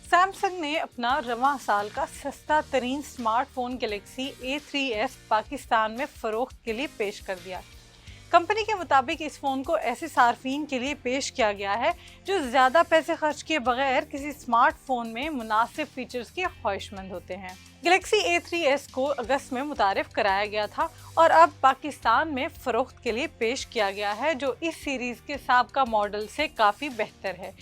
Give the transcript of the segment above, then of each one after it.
Samsung ने अपना रवां साल का सस्ता तरीन स्मार्टफोन गैलेक्सी A3s पाकिस्तान में फरोख्त के लिए पेश कर दिया। कंपनी के मुताबिक इस फोन को ऐसे सार्फिन के लिए पेश किया गया है जो ज्यादा पैसे खर्च किए बगैर किसी स्मार्टफोन में मुनासिब फीचर्स के ख्वाहिशमंद होते हैं। गैलेक्सी A3s को अगस्त में मुतारिफ कराया गया था और अब पाकिस्तान में फरोख्त के लिए पेश किया गया है, जो इस सीरीज के साबका मॉडल से काफी बेहतर है।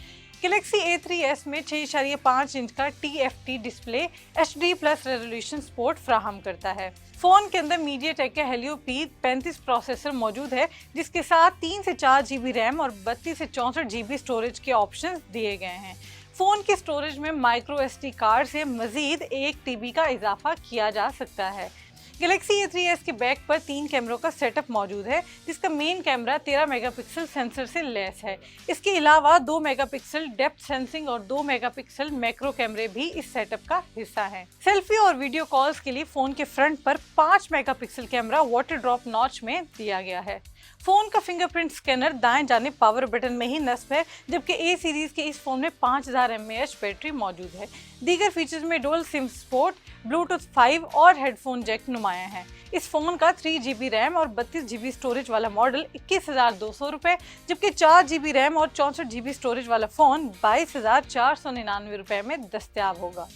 गैलेक्सी A3s में 6.5 इंच का TFT display HD plus resolution support फ्राहम करता है। फोन के अंदर मीडियाटेक के Helio P35 प्रोसेसर मौजूद है, जिसके साथ 3 से 4 GB रैम और 32 से 64 GB स्टोरेज के ऑप्शंस दिए गए हैं। फोन की स्टोरेज में माइक्रो SD कार्ड से मजीद 1 TB का इजाफा किया जा सकता है। गैलेक्सी A3s के बैक पर 3 कैमरों का सेटअप मौजूद है, जिसका मेन कैमरा 13 मेगापिक्सल सेंसर से लैस है। इसके अलावा 2 मेगापिक्सल डेप्थ सेंसिंग और 2 मेगापिक्सल मैक्रो कैमरे भी इस सेटअप का हिस्सा हैं। सेल्फी और वीडियो कॉल्स के लिए फोन के फ्रंट पर 5 megapixel camera water drop notch में दिया गया है। फोन का फिंगरप्रिंट स्कैनर दाएं जाने पावर बटन में ही नस्ब है, जबकि A सीरीज के इस फोन में 5000 mAh बैटरी मौजूद है। दीगर फीचर्स में डुअल सिम सपोर्ट, ब्लूटूथ 5 और हेडफोन जैक नुमाया है। इस फोन का 3 GB रैम और 32 GB स्टोरेज वाला मॉडल 21,200 रुपए, जबकि 4 GB रैम और 64 GB स्टोरेज वाला फोन 22,499 रुपए में दस्तयाब होगा।